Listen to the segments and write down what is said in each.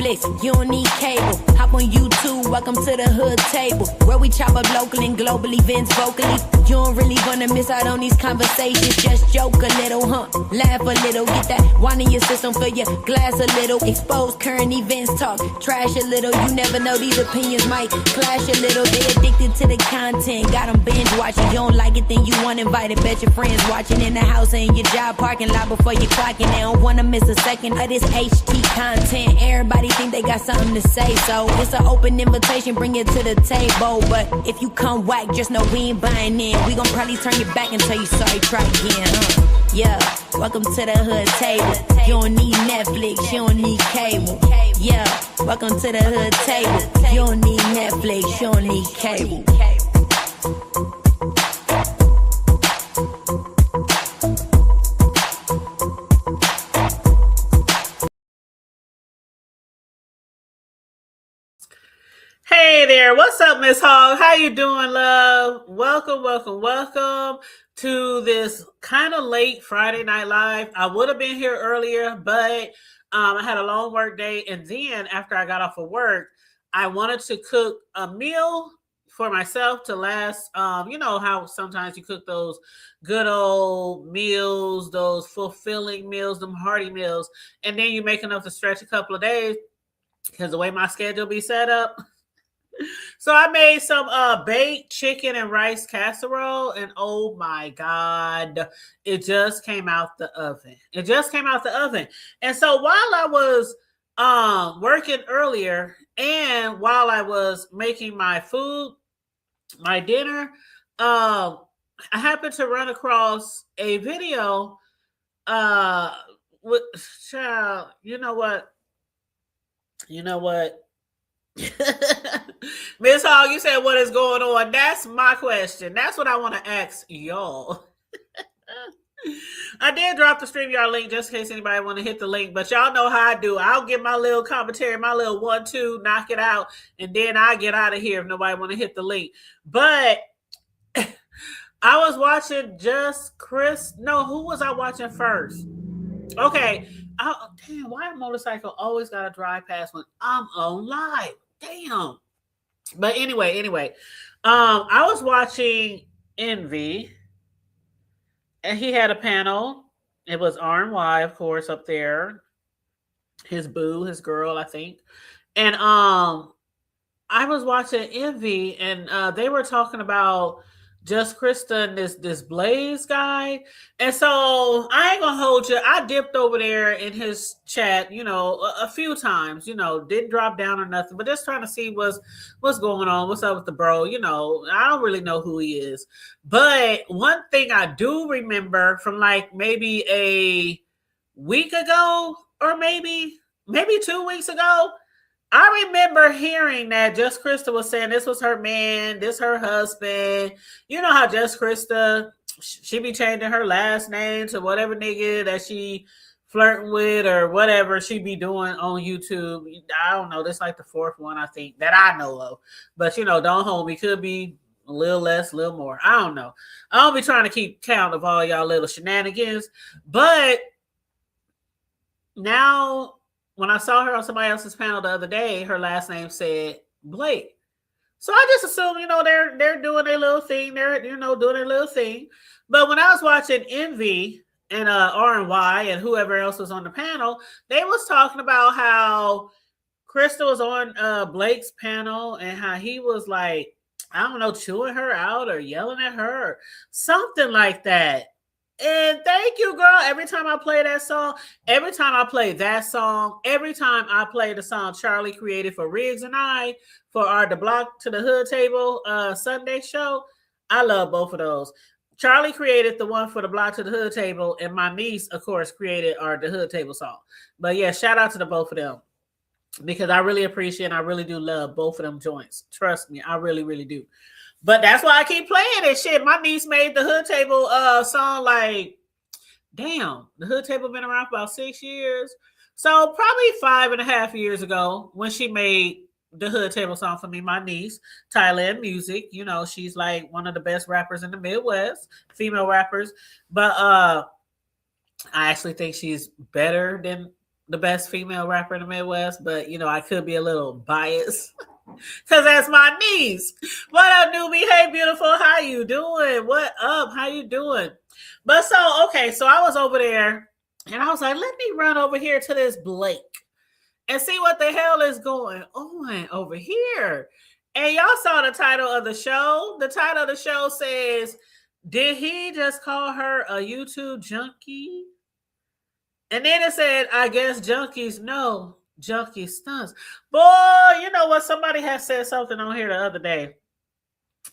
Netflix, you don't need cable. Hop on YouTube, welcome to the hood table, where we chop up local and global events vocally. You don't really wanna miss out on these conversations. Just joke a little, laugh a little, get that wine in your system, fill your glass a little. Expose current events, talk trash a little. You never know, these opinions might clash a little. They addicted to the content, got them binge watching. You don't like it, then you want invited. Bet your friends watching in the house and in your job parking lot before you clocking. They don't wanna miss a second of this HT content. Everybody think they got something to say, so it's an open invitation, bring it to the table. But if you come whack, just know we ain't buying in. We gon' probably turn your back and tell you sorry, try again. Yeah, welcome to the hood table. You don't need Netflix, you don't need cable. Yeah, welcome to the hood table. You don't need Netflix, you don't need cable. Hey there, what's up, Miss Hogg? How you doing, love? Welcome to this kind of late Friday Night Live. I would have been here earlier, but I had a long work day, and then after I got off of work, I wanted to cook a meal for myself to last. You know how sometimes you cook those good old meals, those fulfilling meals, them hearty meals, and then you make enough to stretch a couple of days because the way my schedule be set up. So I made some baked chicken and rice casserole, and oh my God, it just came out the oven. And so while I was working earlier and while I was making my food, my dinner, I happened to run across a video with child, you know what? Miss Hogg, you said what is going on? That's my question. That's what I want to ask y'all. I did drop the StreamYard link just in case anybody want to hit the link, but y'all know how I do. I'll give my little commentary, my little 1-2, knock it out, and then I get out of here if nobody want to hit the link. But I was watching who was I watching first? Okay. Damn, why a motorcycle always got to drive past when I'm on live? Damn. But anyway, I was watching Envy, and he had a panel. It was R&Y, of course, up there. His boo, his girl, I think. And I was watching Envy, and they were talking about Just Krista and this Blaze guy. And so I ain't gonna hold you. I dipped over there in his chat, a few times, didn't drop down or nothing, but just trying to see what's going on, what's up with the bro. I don't really know who he is. But one thing I do remember from like maybe a week ago, or maybe 2 weeks ago, I remember hearing that Just Krista was saying this was her man, this her husband. You know how Just Krista, she be changing her last name to whatever nigga that she flirting with or whatever she be doing on YouTube. I don't know. This like the fourth one, I think, that I know of. But, don't hold me. Could be a little less, a little more. I don't know. I don't be trying to keep count of all y'all little shenanigans. But now, when I saw her on somebody else's panel the other day, her last name said Blake. So I just assume, they're doing their little thing. They're, doing their little thing. But when I was watching Envy and R&Y and whoever else was on the panel, they was talking about how Krista was on Blake's panel and how he was like, I don't know, chewing her out or yelling at her or something like that. And thank you, girl. Every time I play that song, every time I play the song Charlie created for Riggs and I for our The Block to the Hood Table Sunday show, I love both of those. Charlie created the one for The Block to the Hood Table, and my niece, of course, created our The Hood Table song. But yeah, shout out to the both of them, because I really appreciate and I really do love both of them joints. Trust me, I really, really do. But that's why I keep playing this shit. My niece made the Hood Table song like, damn, the Hood Table been around for about 6 years. So probably 5.5 years ago when she made the Hood Table song for me, my niece, Thailand Music. She's like one of the best rappers in the Midwest, female rappers. But I actually think she's better than the best female rapper in the Midwest, but you know, I could be a little biased because that's my niece. What up, newbie? Hey, beautiful. How you doing? What up? How you doing? But so, okay, so I was over there and I was like, let me run over here to this Blake and see what the hell is going on over here. And y'all saw the title of the show. The title of the show says, did he just call her a YouTube junkie? And then it said, I guess junkies know junkie stunts. Boy, you know what? Somebody has said something on here the other day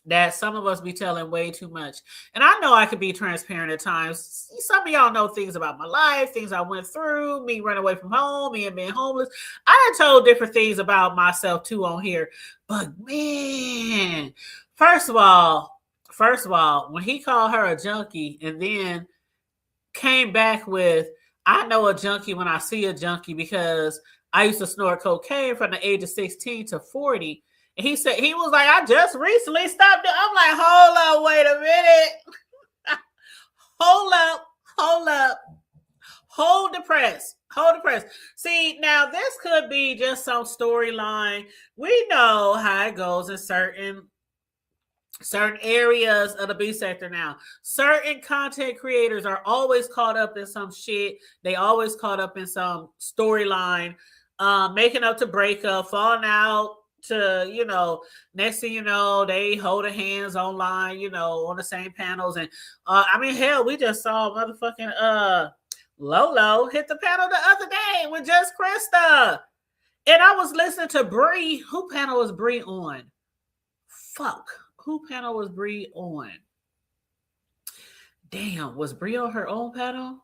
that some of us be telling way too much. And I know I could be transparent at times. Some of y'all know things about my life, things I went through, me running away from home, me and being homeless. I done told different things about myself too on here. But man, first of all, when he called her a junkie and then came back with, I know a junkie when I see a junkie because I used to snort cocaine from the age of 16 to 40. And he said, he was like, I just recently stopped it. I'm like, hold up, wait a minute. hold up. Hold the press. See, now this could be just some storyline. We know how it goes in certain areas of the B sector now. Certain content creators are always caught up in some shit. They always caught up in some storyline, making up to break up, falling out to, you know, next thing you know, they hold their hands online, you know, on the same panels. And I mean, hell, we just saw motherfucking Lolo hit the panel the other day with Just Krista. And I was listening to Bree. Who panel was Bree on? Fuck. Who panel was Bree on? Damn, was Bree on her own panel?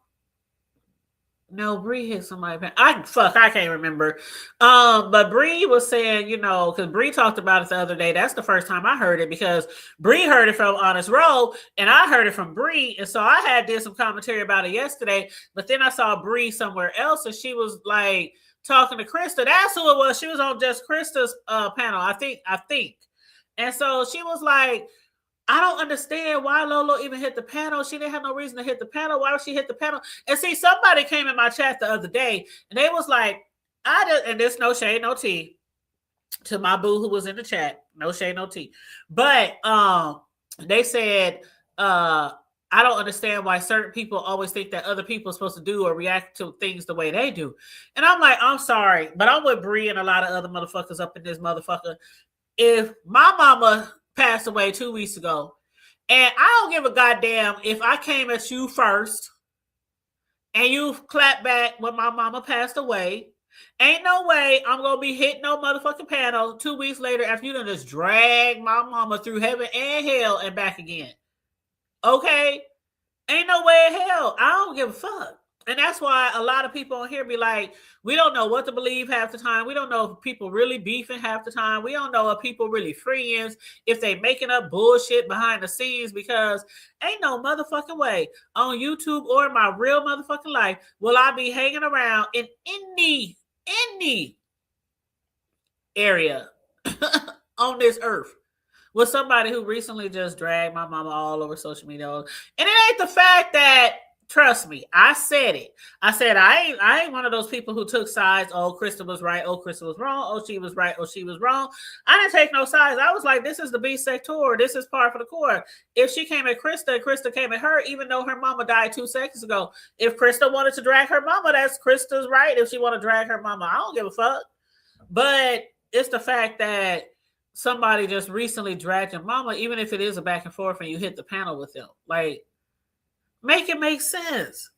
No, Bree hit somebody. I can't remember. But Bree was saying, you know, because Bree talked about it the other day. That's the first time I heard it because Bree heard it from Honest Row and I heard it from Bree. And so I did some commentary about it yesterday. But then I saw Bree somewhere else and she was like talking to Krista. That's who it was. She was on Just Krista's panel, I think. And so she was like, I don't understand why Lolo even hit the panel. She didn't have no reason to hit the panel. Why would she hit the panel? And see, somebody came in my chat the other day and they was like, and there's no shade, no tea to my boo who was in the chat. No shade, no tea. But they said, I don't understand why certain people always think that other people are supposed to do or react to things the way they do. And I'm like, I'm sorry, but I'm with Bree and a lot of other motherfuckers up in this motherfucker. If my mama passed away 2 weeks ago, and I don't give a goddamn if I came at you first and you clapped back when my mama passed away, ain't no way I'm gonna be hitting no motherfucking panel 2 weeks later after you done just drag my mama through heaven and hell and back again. Okay? Ain't no way in hell. I don't give a fuck. And that's why a lot of people on here be like, we don't know what to believe half the time. We don't know if people really beefing half the time. We don't know if people really friends, if they making up bullshit behind the scenes, because ain't no motherfucking way on YouTube or in my real motherfucking life will I be hanging around in any area on this earth with somebody who recently just dragged my mama all over social media. And it ain't the fact that, trust me, I said it. I said I ain't one of those people who took sides. Oh, Krista was right. Oh, Krista was wrong. Oh, she was right. Oh, she was wrong. I didn't take no sides. I was like, this is the B sector. This is par for the course. If she came at Krista, Krista came at her, even though her mama died 2 seconds ago. If Krista wanted to drag her mama, that's Krista's right. If she want to drag her mama, I don't give a fuck. But it's the fact that somebody just recently dragged your mama, even if it is a back and forth and you hit the panel with them. Like, make it make sense.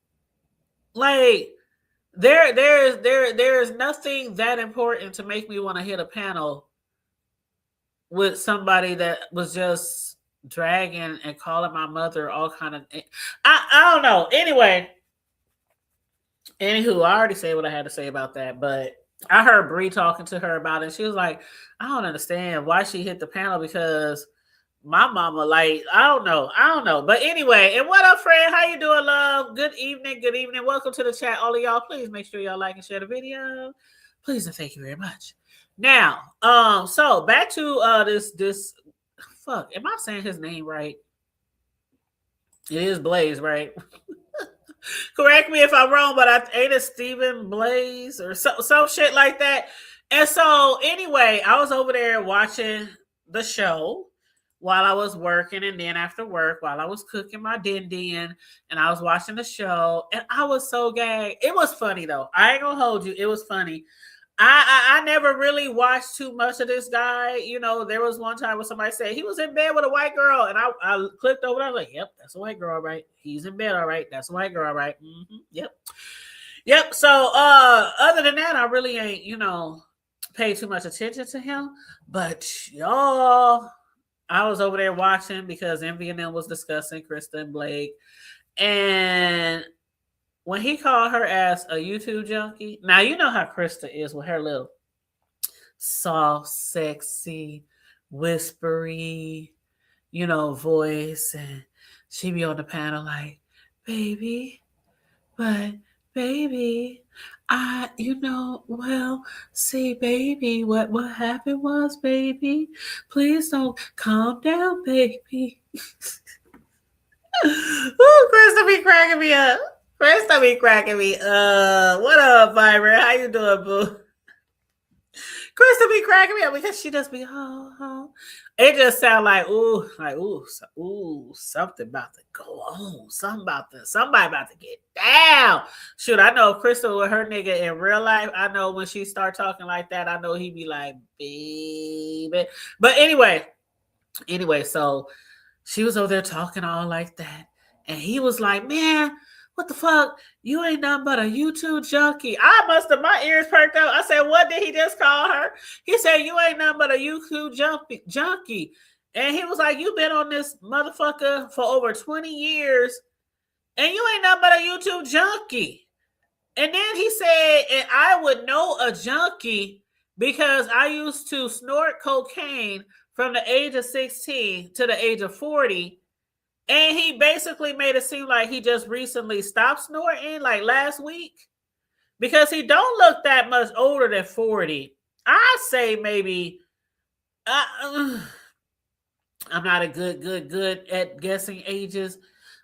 Like, there's nothing that important to make me want to hit a panel with somebody that was just dragging and calling my mother all kind of. I don't know. Anywho, I already said what I had to say about that, but I heard Bree talking to her about it. She was like, I don't understand why she hit the panel because my mama, like, I don't know. But anyway, and what up, friend? How you doing, love? Good evening. Welcome to the chat. All of y'all, please make sure y'all like and share the video. Please and thank you very much. Now, so back to this fuck. Am I saying his name right? It is Blaze, right? Correct me if I'm wrong, but I ain't it Stephen Blaze or some shit like that. And so anyway, I was over there watching the show while I was working, and then after work while I was cooking my din and I was watching the show, and I was so gagged. It was funny though. I ain't gonna hold you. It was funny. I never really watched too much of this guy. You know, there was one time where somebody said he was in bed with a white girl, and I clicked over. I was like, "Yep, that's a white girl, right? He's in bed, all right. That's a white girl, right? Yep." So, other than that, I really ain't paid too much attention to him. But y'all, I was over there watching because Envy and them was discussing Krista and Blake, and when he called her ass a YouTube junkie, now you know how Krista is with her little soft, sexy, whispery, voice. And she be on the panel like, baby, but baby, see, baby, what happened was, baby, please don't calm down, baby. Ooh, Krista be cracking me up. Krista be cracking me. What up, Viber? How you doing, boo? Krista be cracking me up because she just be It just sound like something about to go on. Somebody about to get down. Shoot, I know Krista with her nigga in real life. I know when she start talking like that, I know he be like, baby. But anyway, so she was over there talking all like that, and he was like, man, what the fuck? You ain't nothing but a YouTube junkie. I must have, my ears perked up. I said, what did he just call her? He said, you ain't nothing but a YouTube junkie. And he was like, you been on this motherfucker for over 20 years, and you ain't nothing but a YouTube junkie. And then he said, and I would know a junkie because I used to snort cocaine from the age of 16 to the age of 40. And he basically made it seem like he just recently stopped snorting, like last week, because he don't look that much older than 40. I say maybe, I'm not a good at guessing ages,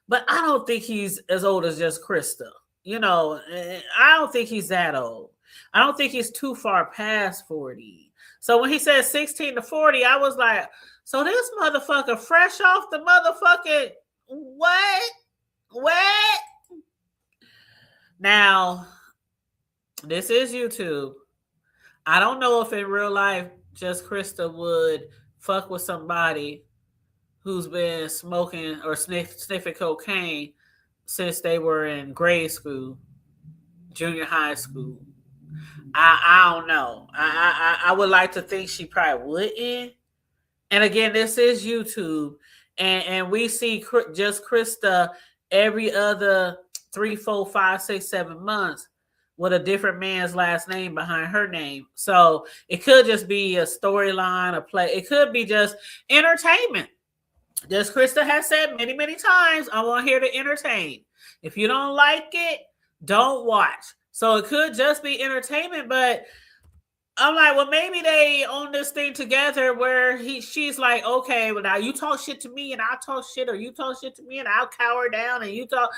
but I don't think he's as old as just Krista. I don't think he's that old. I don't think he's too far past 40. So when he said 16 to 40, I was like, so this motherfucker fresh off the motherfucking what? Now, this is YouTube. I don't know if in real life just Krista would fuck with somebody who's been smoking or sniffing cocaine since they were in grade school, junior high school. I don't know. I would like to think she probably wouldn't. And again, this is YouTube, and we see just Krista every other 3, 4, 5, 6, 7 months with a different man's last name behind her name. So it could just be a storyline, a play. It could be just entertainment. Just Krista has said many, many times, I want here to entertain. If you don't like it, don't watch. So it could just be entertainment, but I'm like, well, maybe they own this thing together where she's like, okay, well, now you talk shit to me and I'll talk shit, or you talk shit to me and I'll cower down and you talk,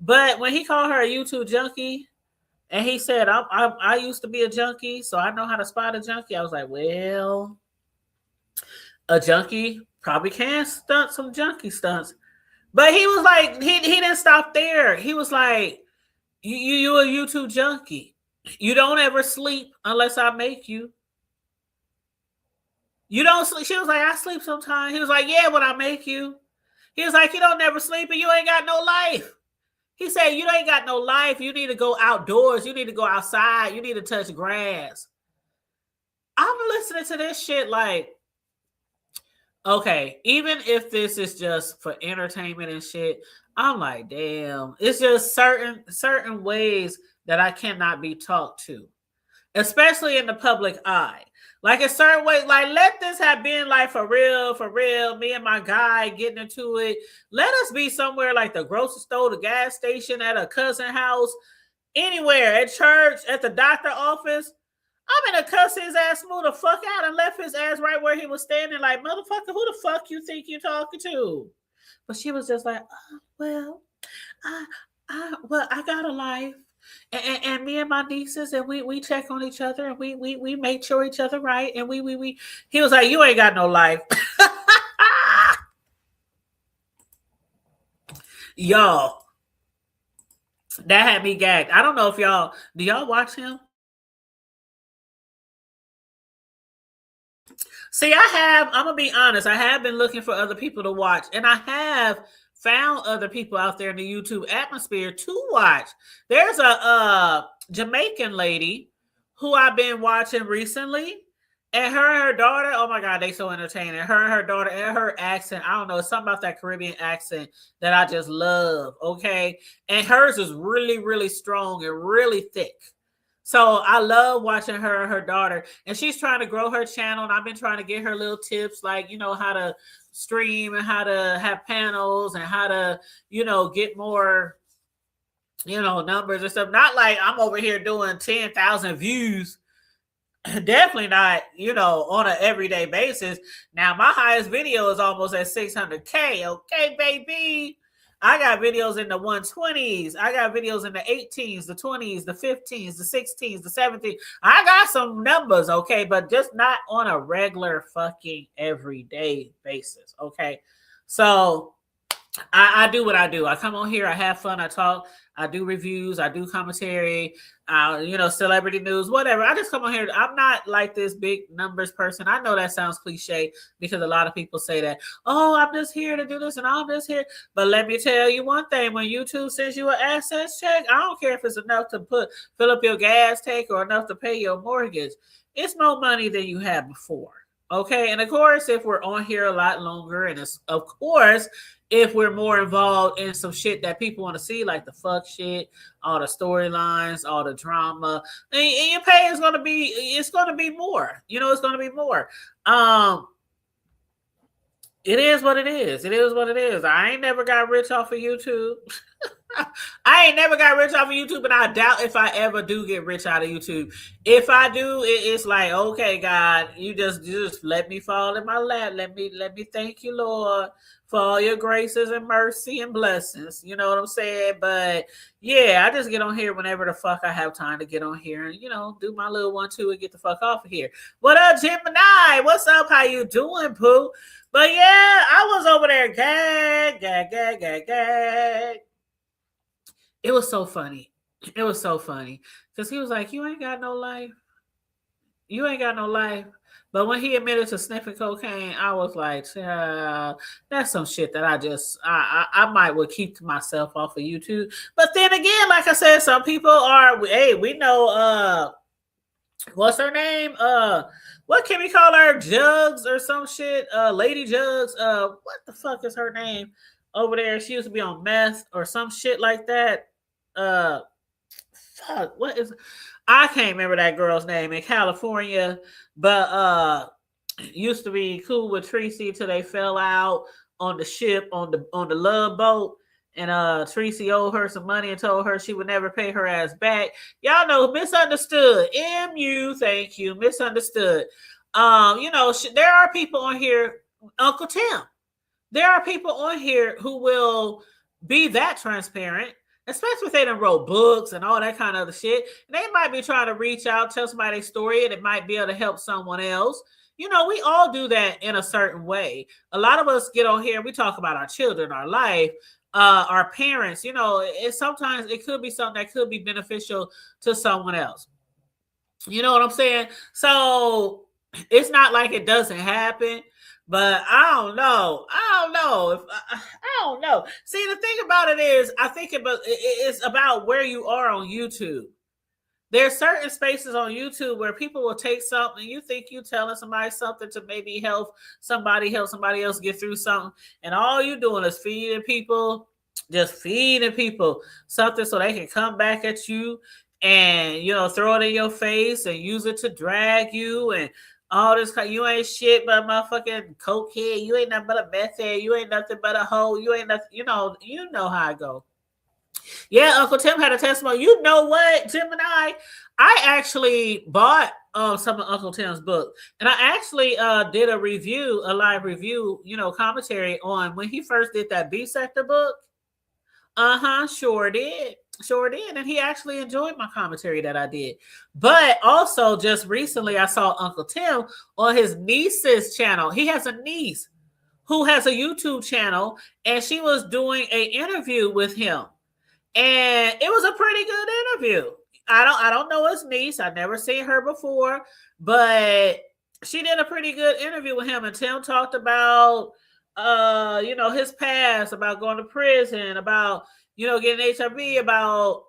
But when he called her a YouTube junkie and he said, I used to be a junkie, so I know how to spot a junkie. I was like, well, a junkie probably can stunt some junkie stunts. But he was like, he didn't stop there. He was like, you a YouTube junkie. You don't ever sleep unless I make you. You don't sleep. She was like, I sleep sometimes. He was like, yeah, when I make you. He was like, you don't never sleep and you ain't got no life. He said, you ain't got no life. You need to go outdoors. You need to go outside. You need to touch grass. I'm listening to this shit like, okay, even if this is just for entertainment and shit, I'm like, damn. It's just certain ways that I cannot be talked to, especially in the public eye. Like a certain way, like let this have been like for real, me and my guy getting into it. Let us be somewhere like the grocery store, the gas station, at a cousin house, anywhere, at church, at the doctor office. I'm gonna cuss his ass smooth the fuck out and left his ass right where he was standing like, motherfucker, who the fuck you think you talking to? But she was just like, oh, well, I got a life. And me and my nieces, and we check on each other, and we make sure each other right, and we. He was like, "You ain't got no life." Y'all, that had me gagged. I don't know if y'all watch him? See, I'm gonna be honest, I have been looking for other people to watch, and I have found other people out there in the YouTube atmosphere to watch. There's a Jamaican lady who I've been watching recently, and her daughter, oh my god, they so entertaining. Her and her daughter, and her accent, I don't know, it's something about that Caribbean accent that I just love. Okay, and hers is really, really strong and really thick. So I love watching her and her daughter, and she's trying to grow her channel. And I've been trying to get her little tips, like, how to stream and how to have panels and how to, get more, numbers and stuff. Not like I'm over here doing 10,000 views. Definitely not, on an everyday basis. Now, my highest video is almost at 600K. Okay, baby. I got videos in the 120s. I got videos in the 18s, the 20s, the 15s, the 16s, the 17s. I got some numbers, okay, but just not on a regular fucking everyday basis, okay? So I do what I do. I come on here, I have fun, I talk, I do reviews, I do commentary, celebrity news, whatever. I just come on here. I'm not like this big numbers person. I know that sounds cliche because a lot of people say that, oh, I'm just here to do this and I'm just here. But let me tell you one thing, when YouTube sends you an assets check, I don't care if it's enough to fill up your gas tank or enough to pay your mortgage. It's more money than you had before. Okay. And of course, if we're on here a lot longer, and it's, of course, if we're more involved in some shit that people want to see, like the fuck shit, all the storylines, all the drama, and your pay is going to be, it's going to be more. It's going to be more. It is what it is. It is what it is. I ain't never got rich off of YouTube. I ain't never got rich off of YouTube, and I doubt if I ever do get rich out of YouTube. If I do, it's like, okay, God, you just let me fall in my lap. Let me thank you, Lord, for all your graces and mercy and blessings. You know what I'm saying? But yeah, I just get on here whenever the fuck I have time to get on here and, do my little 1-2 and get the fuck off of here. What up, Gemini? What's up? How you doing, Pooh? But yeah, I was over there gag. It was so funny. It was so funny. Because he was like, you ain't got no life. You ain't got no life. But when he admitted to sniffing cocaine, I was like, that's some shit that I might would keep to myself off of YouTube. But then again, like I said, some people are, hey, we know, what's her name? What can we call her? Jugs or some shit? Lady Jugs. What the fuck is her name over there? She used to be on meth or some shit like that. Fuck, what is, I can't remember that girl's name in California, but used to be cool with Tracy till they fell out on the ship on the love boat. And Tracy owed her some money and told her she would never pay her ass back. Y'all know, misunderstood. MU, thank you, misunderstood. There are people on here, Uncle Tim. There are people on here who will be that transparent, especially if they done wrote books and all that kind of other shit. And they might be trying to reach out, tell somebody their story, and it might be able to help someone else. We all do that in a certain way. A lot of us get on here, we talk about our children, our life, our parents. Sometimes it could be something that could be beneficial to someone else. You know what I'm saying? So it's not like it doesn't happen. But I don't know. I don't know. See, the thing about it is, I think it's about where you are on YouTube. There's certain spaces on YouTube where people will take something. You think you telling somebody something to maybe help somebody else get through something, and all you doing is feeding people something so they can come back at you and throw it in your face and use it to drag you and all this. You ain't shit but a motherfucking cokehead. You ain't nothing but a meth head. You ain't nothing but a hoe. You ain't nothing. You know how I go. Yeah, Uncle Tim had a testimony. You know what, Gemini? I actually bought some of Uncle Tim's book, and I actually did a live review, commentary on when he first did that B sector book. Sure did. Sure did. And he actually enjoyed my commentary that I did. But also, just recently, I saw Uncle Tim on his niece's channel. He has a niece who has a YouTube channel, and she was doing an interview with him. And it was a pretty good interview. I don't know his niece. I've never seen her before, but she did a pretty good interview with him. And Tim talked about his past, about going to prison, about getting HIV, about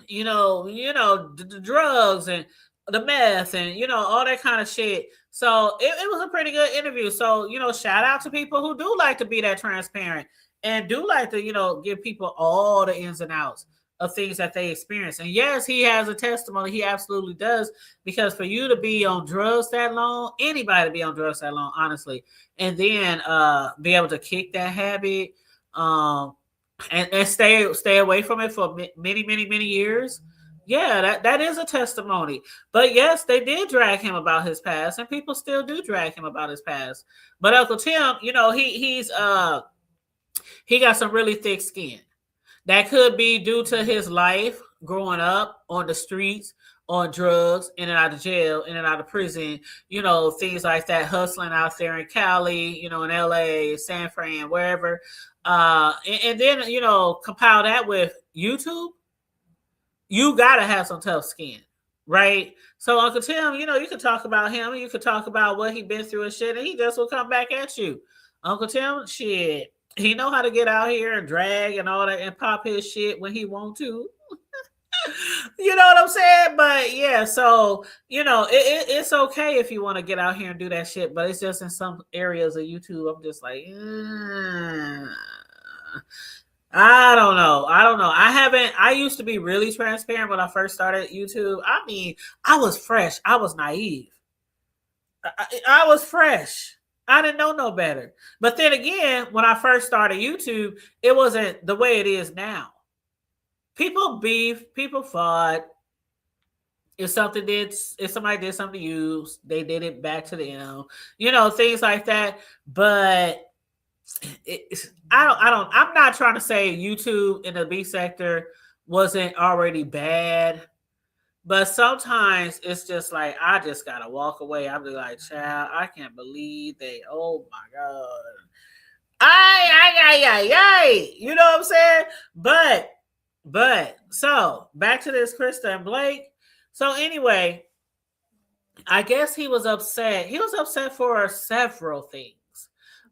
the drugs and the meth and all that kind of shit. So it was a pretty good interview. So shout out to people who do like to be that transparent and do like to give people all the ins and outs of things that they experience. And yes, he has a testimony. He absolutely does, because for you to be on drugs that long, anybody to be on drugs that long, honestly, and then be able to kick that habit and stay away from it for many years. Yeah, that is a testimony. But yes, they did drag him about his past, and people still do drag him about his past. But Uncle Tim, he got some really thick skin. That could be due to his life growing up on the streets, on drugs, in and out of jail, in and out of prison, things like that, hustling out there in Cali, in LA, San Fran, wherever. And then, compile that with YouTube, you got to have some tough skin, right? So Uncle Tim, you could talk about him, you could talk about what he been through and shit, and he just will come back at you. Uncle Tim, shit, he know how to get out here and drag and all that and pop his shit when he want to. You know what I'm saying? But yeah, so it's okay if you want to get out here and do that shit, but it's just in some areas of YouTube, I'm just like, I don't know. I used to be really transparent when I first started YouTube. I mean, I was fresh. I was naive. I was fresh. I didn't know no better. But then again, when I first started YouTube, it wasn't the way it is now. People beef, people fought. If somebody did something to you, they did it back to them. Things like that. But I'm not trying to say YouTube in the B sector wasn't already bad, but sometimes it's just like I just gotta walk away. I'm like, child, I can't believe they. Oh my god, ay. You know what I'm saying? But so back to this Krista and Blake. So anyway, I guess he was upset. He was upset for several things.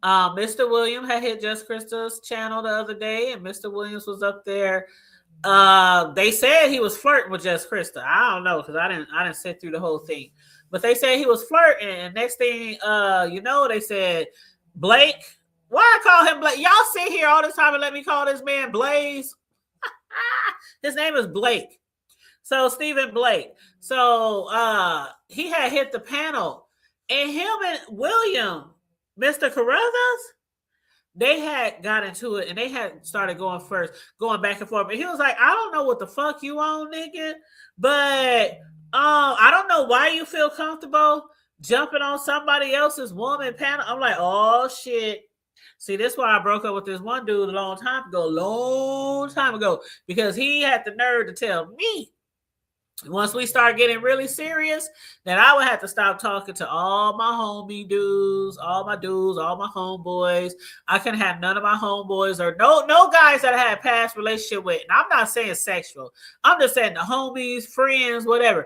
Mr. Williams had hit Just Krista's channel the other day, and Mr. Williams was up there. They said he was flirting with Just Krista. I don't know, because I didn't sit through the whole thing. But they said he was flirting, and next thing they said, Blake. Why I call him Blake? Y'all sit here all this time and let me call this man Blaze. His name is Blake. So Stephen Blake. So he had hit the panel, and him and William, Mr. Carruthers, they had got into it, and they had started going back and forth. But he was like, I don't know what the fuck you on, nigga, but I don't know why you feel comfortable jumping on somebody else's woman panel. I'm like, oh shit. See, this is why I broke up with this one dude a long time ago, because he had the nerve to tell me, once we start getting really serious, then I would have to stop talking to all my homie dudes, all my homeboys. I couldn't have none of my homeboys or no guys that I had past relationship with. And I'm not saying sexual. I'm just saying the homies, friends, whatever.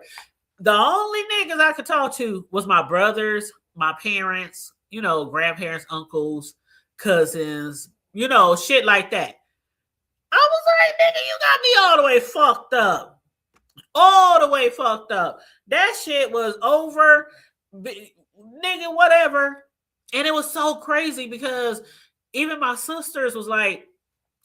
The only niggas I could talk to was my brothers, my parents, grandparents, uncles, cousins, shit like that. I was like, nigga, you got me all the way fucked up. That shit was over, nigga, whatever. And it was so crazy because even my sisters was like,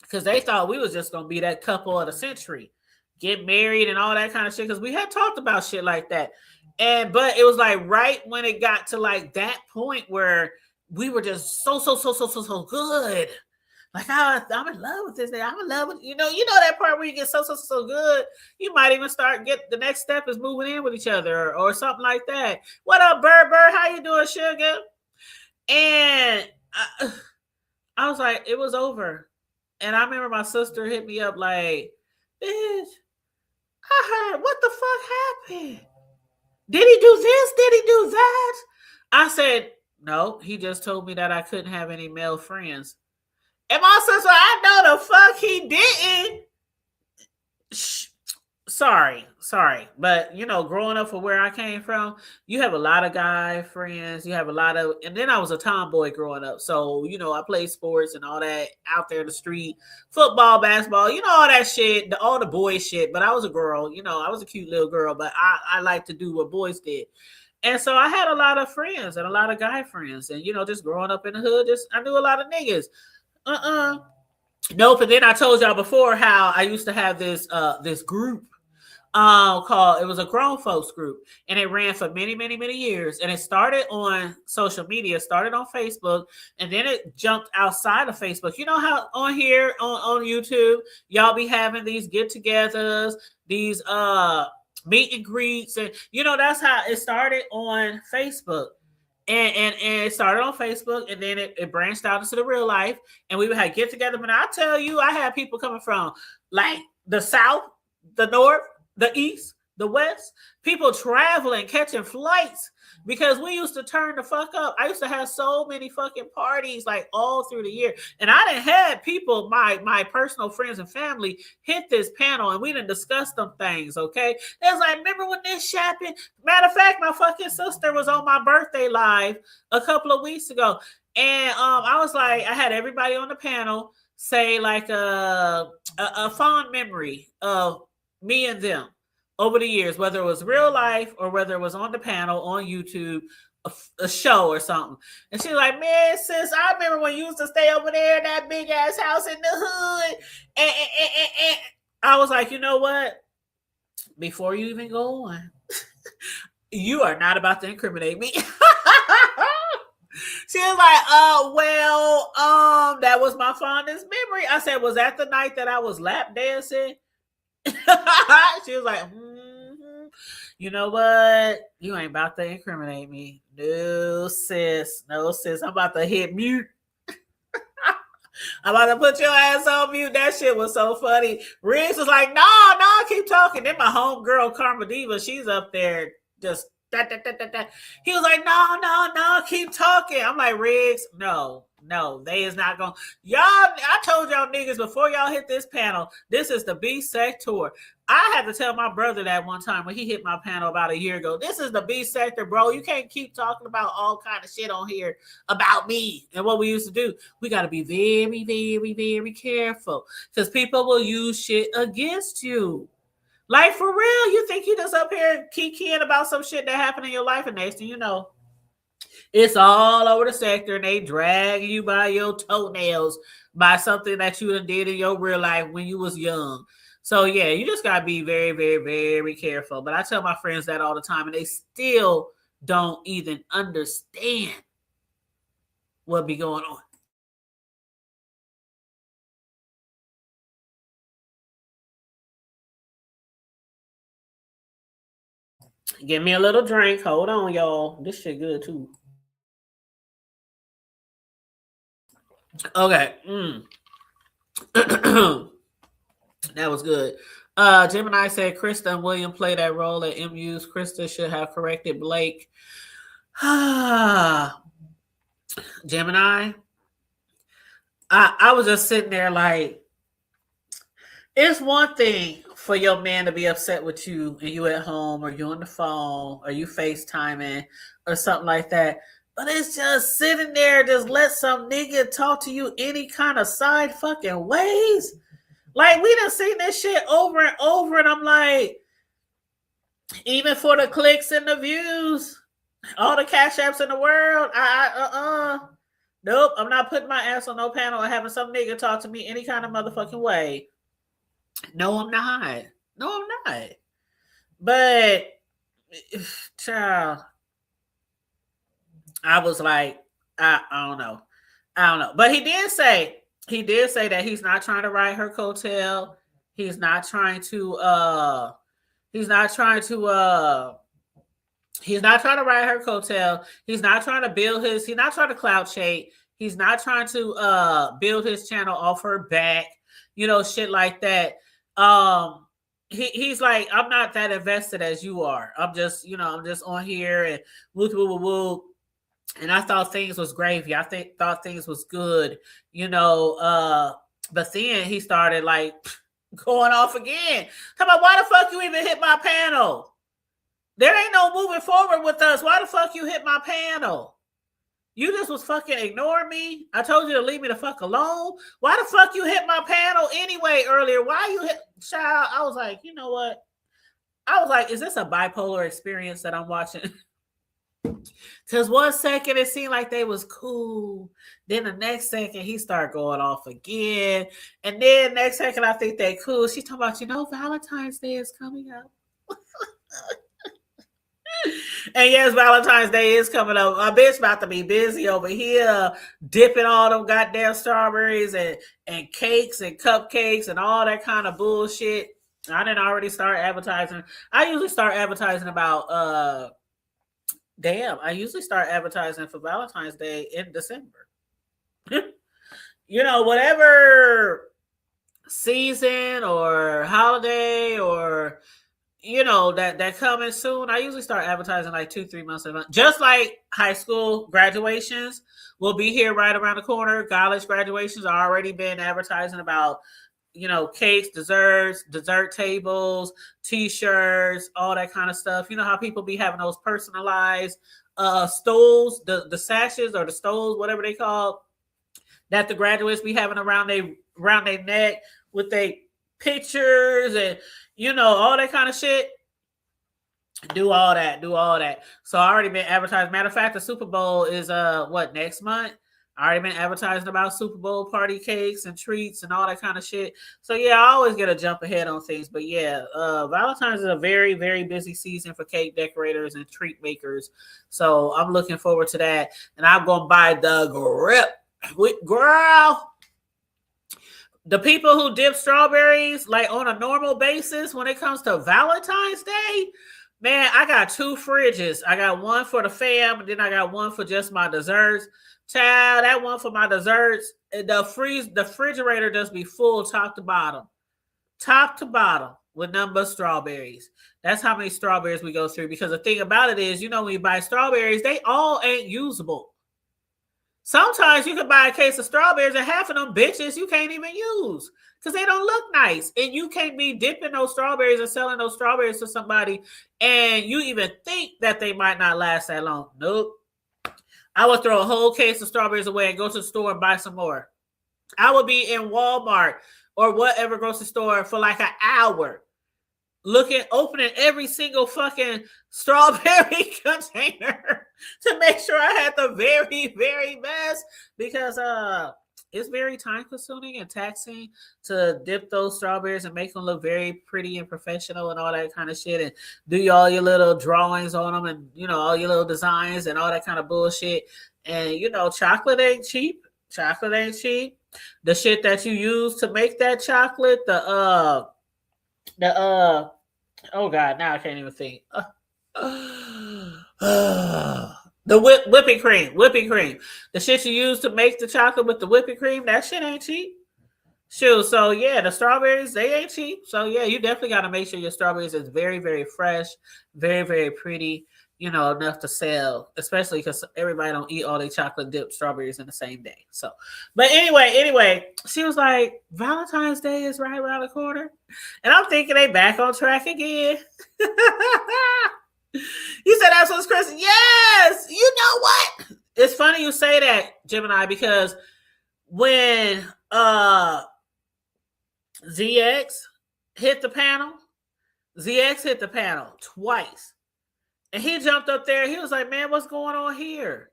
because they thought we was just going to be that couple of the century, get married and all that kind of shit, because we had talked about shit like that. But it was like right when it got to like that point where we were just so good. Like, I'm in love with this nigga. I'm in love with, that part where you get so good, you might even the next step is moving in with each other or something like that. What up, Bird? How you doing, sugar? And I was like, it was over. And I remember my sister hit me up like, bitch, I heard, what the fuck happened? Did he do this? Did he do that? I said, no, he just told me that I couldn't have any male friends. And my sister, I know the fuck he didn't. Sorry. But, you know, growing up from where I came from, you have a lot of guy friends. You have a lot of, and then I was a tomboy growing up. So, you know, I played sports and all that out there in the street, football, basketball, you know, all that shit, all the boy shit. But I was a girl, you know, I was a cute little girl, but I like to do what boys did. And so I had a lot of friends and a lot of guy friends. And, you know, just growing up in the hood, I knew a lot of niggas. Nope. And then I told y'all before how I used to have this group called, it was a grown folks group, and it ran for many years. And it started on social media, started on Facebook, and then it jumped outside of Facebook. You know how on here on YouTube, y'all be having these get-togethers, these meet and greets, and you know, that's how it started on Facebook. And it started on Facebook, and then it branched out into the real life, and we would have get together. But I tell you, I had people coming from like the South, the North, the East, the West, people traveling, catching flights, because we used to turn the fuck up. I used to have so many fucking parties like all through the year. And I done had people, my personal friends and family, hit this panel, and we done discussed them things, okay? It was like, remember when this happened? Matter of fact, my fucking sister was on my birthday live a couple of weeks ago. And I was like, I had everybody on the panel say like a fond memory of me and them over the years, whether it was real life or whether it was on the panel on YouTube, a show or something. And she's like, man, sis, I remember when you used to stay over there in that big ass house in the hood. And I was like, you know what? Before you even go on, you are not about to incriminate me. She was like, that was my fondest memory. I said, was that the night that I was lap dancing? She was like, you know what? You ain't about to incriminate me. No, sis. I'm about to hit mute. I'm about to put your ass on mute. That shit was so funny. Riggs was like, no, keep talking. Then my homegirl, Karma Diva, she's up there just He was like, no, keep talking. I'm like, Riggs, no, they is not going. Y'all, I told y'all niggas before y'all hit this panel, this is the B-Sector. I had to tell my brother that one time when he hit my panel about a year ago. This is the B-Sector, bro. You can't keep talking about all kind of shit on here about me and what we used to do. We got to be very careful, because people will use shit against you. Like, for real, you think you just up here kikiing about some shit that happened in your life, and next thing you know, it's all over the sector, and they drag you by your toenails by something that you did in your real life when you was young. So, yeah, you just got to be very careful. But I tell my friends that all the time, and they still don't even understand what be going on. Give me a little drink. Hold on, y'all. This shit good, too. Okay. That was good. Gemini said Krista and William played that role at MU's. Krista should have corrected Blake. Gemini, I was just sitting there like, it's one thing for your man to be upset with you and you at home, or you on the phone, or you FaceTiming or something like that. But it's just sitting there, just let some nigga talk to you any kind of side fucking ways. Like, we done seen this shit over and over, and I'm like, even for the clicks and the views, all the cash apps in the world, nope, I'm not putting my ass on no panel and having some nigga talk to me any kind of motherfucking way. No, I'm not. But, child, I was like, I don't know. But he did say that he's not trying to ride her coattail. He's not trying to ride her coattail. He's not trying to build he's not trying to clout chase. He's not trying to build his channel off her back, shit like that. He's like, I'm not that invested as you are. I'm just on here and woo woo woo woo. And I thought things was gravy. I thought things was good, but then he started like going off again. Talking about why the fuck you even hit my panel? There ain't no moving forward with us. Why the fuck you hit my panel? You just was fucking ignoring me. I told you to leave me the fuck alone. Why the fuck you hit my panel anyway earlier? Why you hit, child? I was like, you know what? I was like, is this a bipolar experience that I'm watching? Because 1 second it seemed like they was cool. Then the next second he started going off again. And then next second I think they cool. She's talking about, Valentine's Day is coming up. And yes, Valentine's Day is coming up. My bitch about to be busy over here dipping all them goddamn strawberries and cakes and cupcakes and all that kind of bullshit. I didn't already start advertising. I usually start advertising about I usually start advertising for Valentine's Day in December. Whatever season or holiday or that coming soon, I usually start advertising like 2-3 months in advance. Just like high school graduations will be here right around the corner. College graduations are already been advertising about, cakes, desserts, dessert tables, t-shirts, all that kind of stuff. You know how people be having those personalized stoles, the sashes or the stoles, whatever they call, that the graduates be having around their neck with their pictures and all that kind of shit. Do all that. So I already been advertising. Matter of fact, the Super Bowl is next month. I already been advertising about Super Bowl party cakes and treats and all that kind of shit. So yeah, I always get a jump ahead on things. But yeah, Valentine's is a very, very busy season for cake decorators and treat makers. So I'm looking forward to that. And I'm gonna buy the grip. Girl. The people who dip strawberries like on a normal basis when it comes to Valentine's Day, man, I got 2 fridges. I got one for the fam, and then I got one for just my desserts. Child, that one for my desserts, the refrigerator just be full top to bottom with nothing but strawberries. That's how many strawberries we go through. Because the thing about it is, when you buy strawberries, they all ain't usable. Sometimes you can buy a case of strawberries and half of them bitches you can't even use because they don't look nice. And you can't be dipping those strawberries and selling those strawberries to somebody and you even think that they might not last that long. Nope. I would throw a whole case of strawberries away and go to the store and buy some more. I would be in Walmart or whatever grocery store for like an hour opening every single fucking strawberry container to make sure I had the very, very best because it's very time consuming and taxing to dip those strawberries and make them look very pretty and professional and all that kind of shit and do all your little drawings on them and all your little designs and all that kind of bullshit. And chocolate ain't cheap. The shit that you use to make that chocolate, oh god, now I can't even think. The whipping cream. The shit you use to make the chocolate with the whipping cream, that shit ain't cheap. Shoot, so yeah, the strawberries, they ain't cheap. So yeah, you definitely got to make sure your strawberries is very, very fresh, very, very pretty, enough to sell, especially because everybody don't eat all their chocolate dipped strawberries in the same day. So, but anyway, she was like, Valentine's Day is right around the corner. And I'm thinking they back on track again. You said that's what's Chris. Yes, you know what? It's funny you say that, Gemini, because when ZX hit the panel twice. And he jumped up there. He was like, man, what's going on here?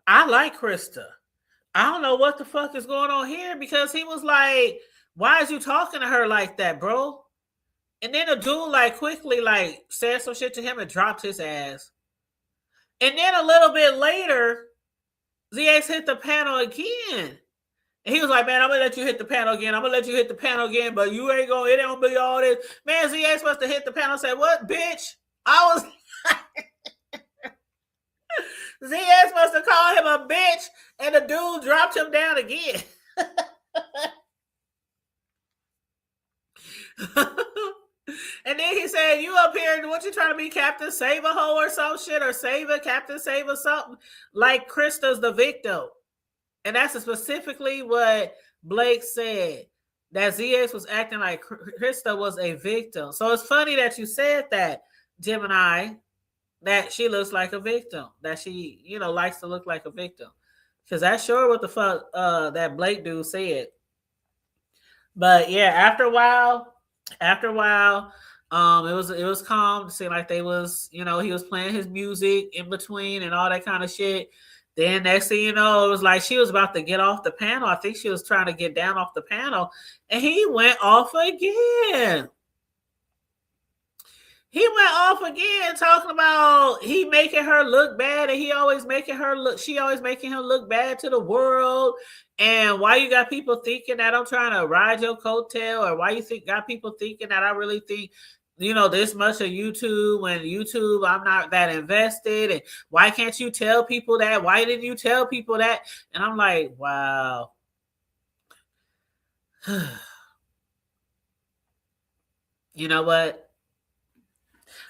I like Krista. I don't know what the fuck is going on here because he was like, why is you talking to her like that, bro? And then the dude quickly said some shit to him and dropped his ass. And then a little bit later, ZX hit the panel again. And he was like, man, I'm going to let you hit the panel again. But you ain't going, it ain't going to be all this. Man, ZX must have hit the panel and said, what, bitch? I was ZS must have called him a bitch, and the dude dropped him down again. And then he said, you up here, what you trying to be, Captain Save-A-Ho or some shit, or Save-A, Captain Save-A something, like Krista's the victim. And that's specifically what Blake said, that ZX was acting like Krista was a victim. So it's funny that you said that, Gemini, that she looks like a victim, that she, likes to look like a victim. Because that's sure what the fuck that Blake dude said. But yeah, after a while, it was calm. It seemed like they was, he was playing his music in between and all that kind of shit. Then next thing you know, it was like she was about to get off the panel. I think she was trying to get down off the panel, and he went off again. He went off again, talking about he making her look bad, and she always making him look bad to the world. And why you got people thinking that I'm trying to ride your coattail, or why you got people thinking that I really think, this much of YouTube, when YouTube, I'm not that invested, and why can't you tell people that? Why didn't you tell people that? And I'm like, wow. You know what?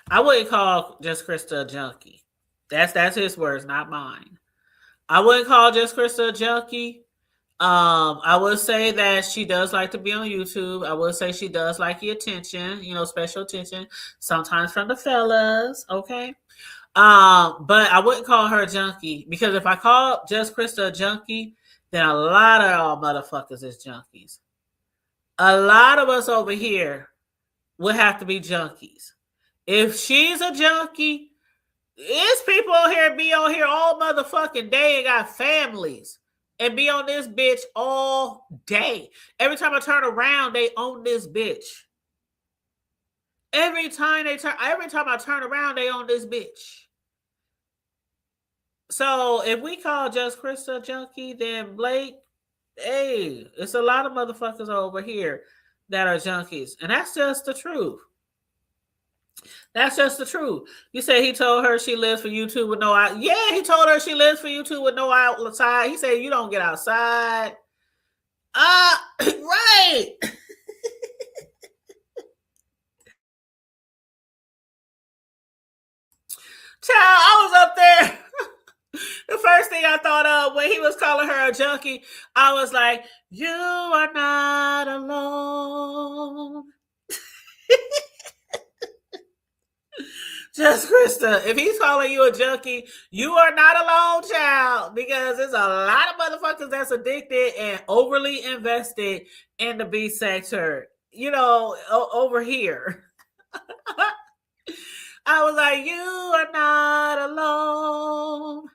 I wouldn't call Just Krista a junkie. That's his words, not mine. I wouldn't call Just Krista a junkie. I would say that she does like to be on YouTube. I would say she does like the attention, special attention, sometimes from the fellas, okay? But I wouldn't call her a junkie, because if I call Just Krista a junkie, then a lot of y'all motherfuckers is junkies. A lot of us over here would have to be junkies. If she's a junkie, it's people be on here all motherfucking day and got families and be on this bitch all day. Every time I turn around, they own this bitch. Every time I turn around, they own this bitch. So if we call Just Krista a junkie, then Blake, hey, it's a lot of motherfuckers over here that are junkies. And that's just the truth. That's just the truth. You say he told her she lives for YouTube with no out. Yeah, he told her she lives for YouTube with no outside. He said you don't get outside. Right. Child, I was up there. The first thing I thought of when he was calling her a junkie, I was like, you are not alone. Just Krista, if he's calling you a junkie, you are not alone, child, because there's a lot of motherfuckers that's addicted and overly invested in the B sector, over here. I was like, you are not alone.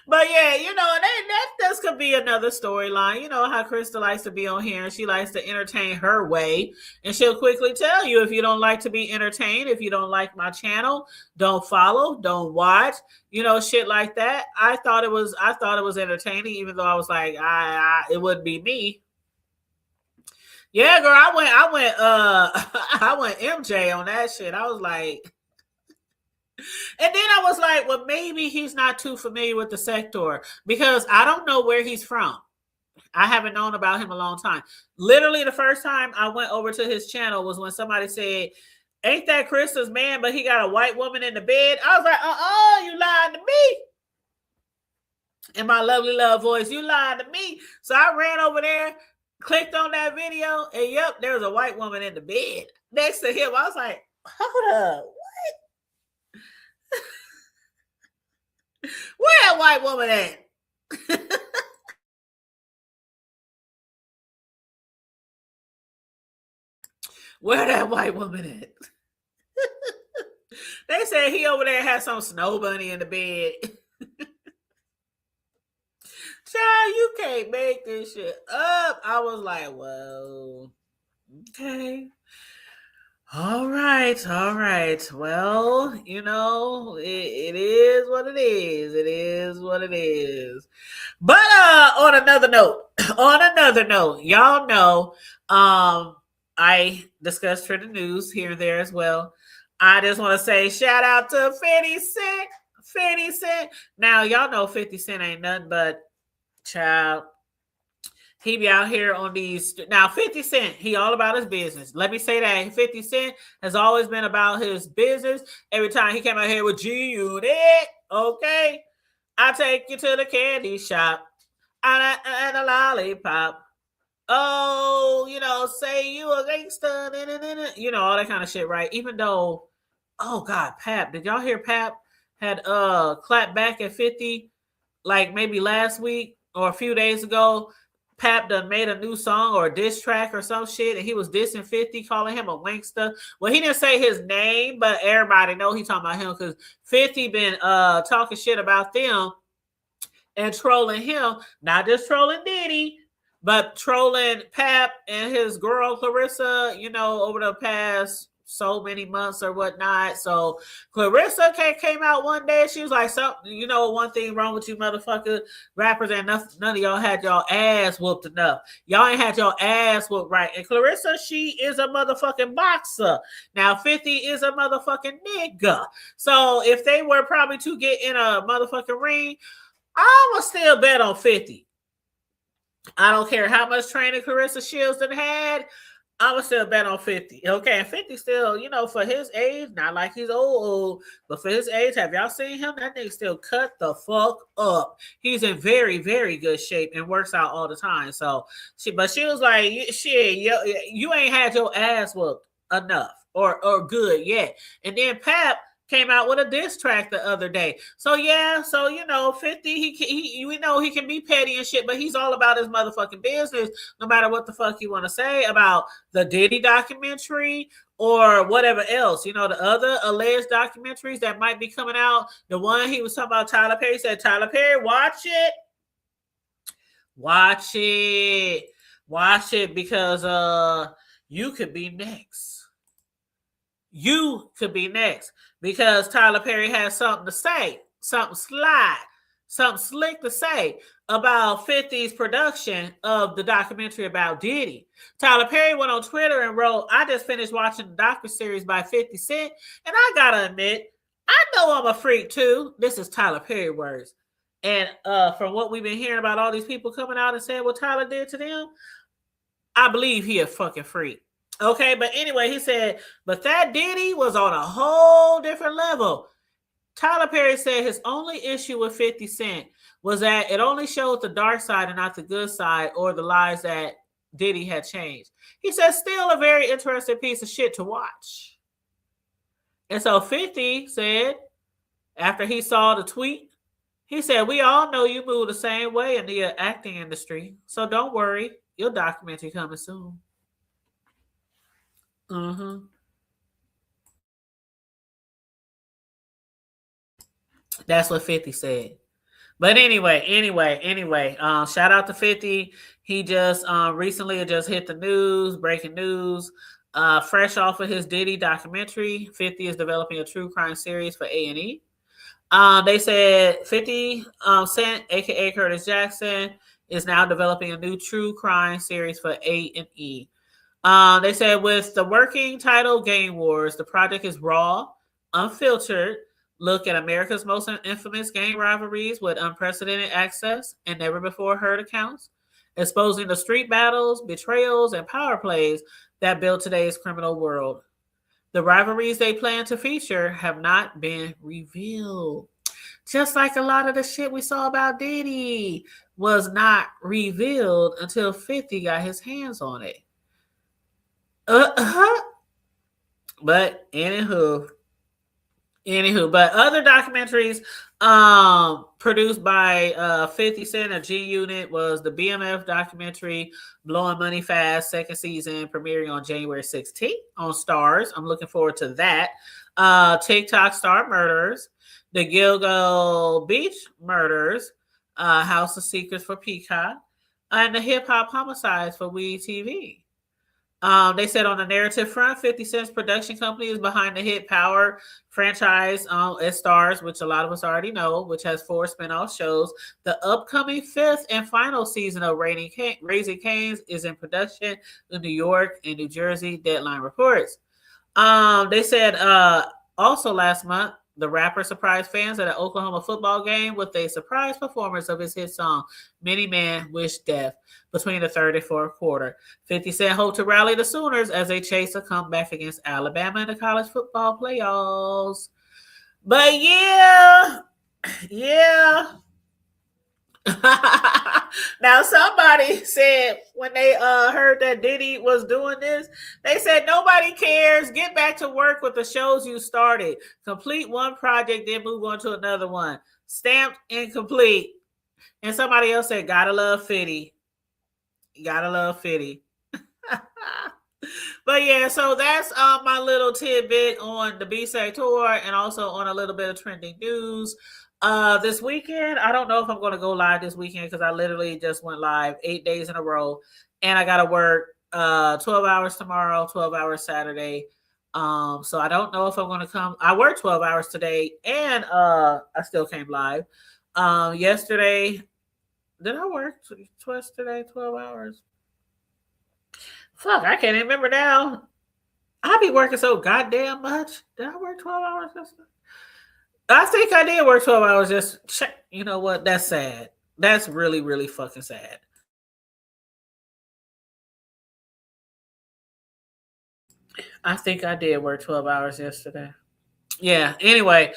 But yeah, this could be another storyline. You know how Krista likes to be on here and she likes to entertain her way. And she'll quickly tell you if you don't like to be entertained, if you don't like my channel, don't follow, don't watch, shit like that. I thought it was entertaining, even though I was like, it wouldn't be me. Yeah, girl, I went MJ on that shit. I was like, and then I was like, well, maybe he's not too familiar with the sector, because I don't know where he's from. I haven't known about him a long time. Literally, the first time I went over to his channel was when somebody said, ain't that Krista's man, but he got a white woman in the bed? I was like, you lied to me. In my lovely love voice, you lied to me. So I ran over there, clicked on that video, and yep, there was a white woman in the bed next to him. I was like, hold up. Where that white woman at? Where that white woman at? They said he over there had some snow bunny in the bed. Child, you can't make this shit up. I was like, well, okay. All right. Well, it is what it is. It is what it is. But on another note, y'all know, I discussed for the news here and there as well. I just want to say shout out to 50 Cent. 50 Cent. Now, y'all know 50 Cent ain't nothing but child. He be out here on these. Now, 50 Cent, he all about his business. Let me say that. 50 Cent has always been about his business. Every time he came out here with G-Unit, okay, I take you to the candy shop and a lollipop. Oh, say you a gangster, all that kind of shit, right? Even though, oh God, Pap, did y'all hear Pap had clapped back at 50 like maybe last week or a few days ago? Pap done made a new song or a diss track or some shit, and he was dissing 50, calling him a wankster. Well, he didn't say his name, but everybody know he talking about him because 50 been talking shit about them and trolling him, not just trolling Diddy, but trolling Pap and his girl Clarissa, over the past so many months or whatnot. So Clarissa came out one day. She was like, one thing wrong with you motherfucker rappers and none of y'all had y'all ass whooped enough. Y'all ain't had y'all ass whooped right. And Clarissa, she is a motherfucking boxer. Now 50 is a motherfucking nigga. So if they were probably to get in a motherfucking ring, I would still bet on 50. I don't care how much training Clarissa Shields done had. I would still bet on 50. Okay, and 50 still, for his age, not like he's old, but for his age, have y'all seen him? That nigga still cut the fuck up. He's in very, very good shape and works out all the time. So, she was like, shit, you ain't had your ass whooped enough or good yet. And then Pap came out with a diss track the other day. So 50, we know he can be petty and shit, but he's all about his motherfucking business, no matter what the fuck you want to say about the Diddy documentary or whatever else. The other alleged documentaries that might be coming out, the one he was talking about Tyler Perry, said, Tyler Perry, watch it because you could be next. You could be next because Tyler Perry has something to say, something slick to say about 50's production of the documentary about Diddy. Tyler Perry went on Twitter and wrote, I just finished watching the docuseries by 50 Cent, and I gotta admit, I know I'm a freak too. This is Tyler Perry words. And from what we've been hearing about all these people coming out and saying what Tyler did to them, I believe he a fucking freak. Okay, but anyway, he said, but that Diddy was on a whole different level. Tyler Perry said his only issue with 50 Cent was that it only showed the dark side and not the good side or the lies that Diddy had changed. He said, still a very interesting piece of shit to watch. And so 50 said, after he saw the tweet, he said, we all know you move the same way in the acting industry, so don't worry, your documentary coming soon. That's what 50 said. But anyway, shout out to 50. He just recently just hit the news, breaking news. Fresh off of his Diddy documentary, 50 is developing a true crime series for A&E. They said 50 Cent, aka Curtis Jackson, is now developing a new true crime series for A&E. They said with the working title Game Wars, the project is raw, unfiltered, look at America's most infamous gang rivalries with unprecedented access and never before heard accounts, exposing the street battles, betrayals, and power plays that build today's criminal world. The rivalries they plan to feature have not been revealed. Just like a lot of the shit we saw about Diddy was not revealed until 50 got his hands on it. But anywho, but other documentaries produced by 50 Cent or G-Unit was the BMF documentary Blowing Money Fast, second season, premiering on January 16th on Starz. I'm looking forward to that. TikTok Star Murders, the Gilgo Beach Murders, House of Secrets for Peacock, and the Hip Hop Homicides for WE TV. They said on the narrative front, 50 Cent's production company is behind the hit Power franchise at Starz, which a lot of us already know, which has 4 spinoff shows. The upcoming 5th and final season of Raising Cane's is in production in New York and New Jersey, Deadline reports. They said also last month, the rapper surprised fans at an Oklahoma football game with a surprise performance of his hit song, Many Men Wish Death, between the third and fourth quarter. 50 Cent hoped to rally the Sooners as they chase a comeback against Alabama in the college football playoffs. But yeah, yeah. Now somebody said when they heard that Diddy was doing this, they said nobody cares. Get back to work with the shows you started. Complete one project, then move on to another one. Stamped incomplete. And somebody else said, gotta love Fitty. Gotta love Fitty. But yeah, so that's my little tidbit on the B-Side tour and also on a little bit of trending news. This weekend, I don't know if I'm going to go live this weekend because I literally just went live 8 days in a row, and I got to work 12 hours tomorrow, 12 hours Saturday. So I don't know if I'm going to come. I worked 12 hours today, and I still came live. Yesterday, did I work yesterday 12 hours? Fuck, I can't even remember now. I be working so goddamn much. Did I work 12 hours yesterday? I think I did work 12 hours. Just check. You know what? That's sad. That's really, really fucking sad. I think I did work 12 hours yesterday. Yeah. Anyway,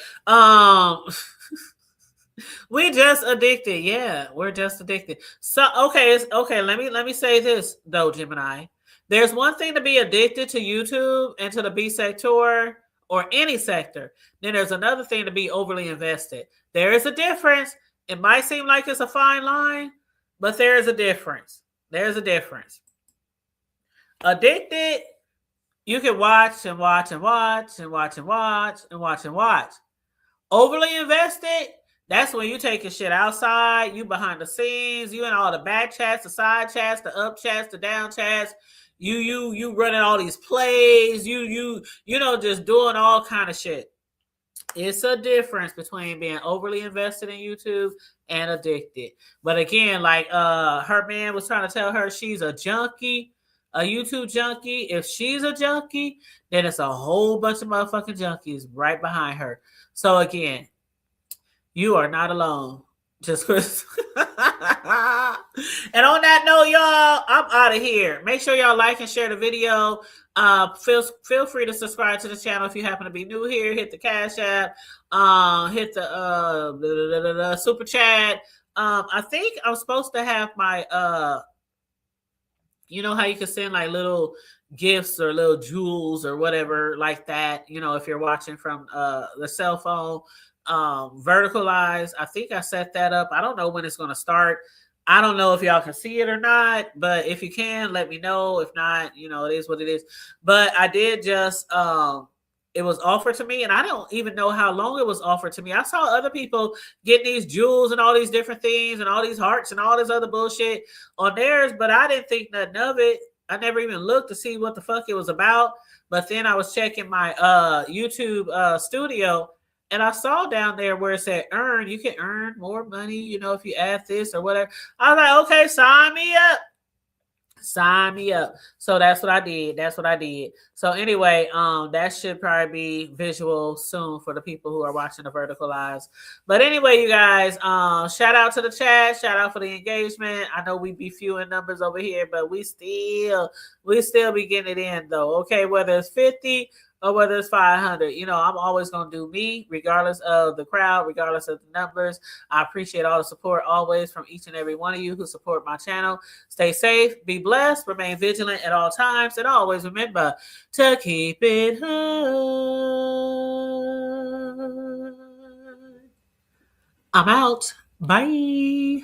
we just addicted. Yeah, we're just addicted. So okay. Let me say this though, Gemini. There's one thing to be addicted to YouTube and to the B sector or any sector. Then there's another thing to be overly invested. There is a difference. It might seem like it's a fine line, but there is a difference. There's a difference. Addicted, you can watch and watch and watch and watch and watch and watch and watch. Overly invested, that's when you taking shit outside, you behind the scenes, you in all the back chats, the side chats, the up chats, the down chats. You running all these plays, you know, just doing all kind of shit. It's a difference between being overly invested in YouTube and addicted. But again, like her man was trying to tell her she's a junkie, a YouTube junkie. If she's a junkie, then it's a whole bunch of motherfucking junkies right behind her. So again, you are not alone. Just Chris. And on that note, y'all, I'm out of here. Make sure y'all like and share the video. Feel free to subscribe to the channel if you happen to be new here. Hit the Cash App. Hit the super chat. I think I'm supposed to have my you know how you can send like little gifts or little jewels or whatever like that, you know, if you're watching from the cell phone. Verticalized. I think I set that up. I don't know when it's going to start. I don't know if y'all can see it or not, but if you can, let me know. If not, you know, it is what it is. But I did just it was offered to me, and I don't even know how long it was offered to me. I saw other people getting these jewels and all these different things and all these hearts and all this other bullshit on theirs, but I didn't think nothing of it. I never even looked to see what the fuck it was about. But then I was checking my YouTube studio, and I saw down there where it said earn. You can earn more money, you know, if you add this or whatever. I was like, okay, sign me up. Sign me up. So that's what I did. That's what I did. So anyway, that should probably be visual soon for the people who are watching the verticalized. But anyway, you guys, shout out to the chat. Shout out for the engagement. I know we be few in numbers over here, but we still be getting it in though. Okay, whether it's 50 or whether it's 500, you know, I'm always going to do me regardless of the crowd, regardless of the numbers. I appreciate all the support always from each and every one of you who support my channel. Stay safe, be blessed, remain vigilant at all times, and always remember to keep it hood. I'm out. Bye.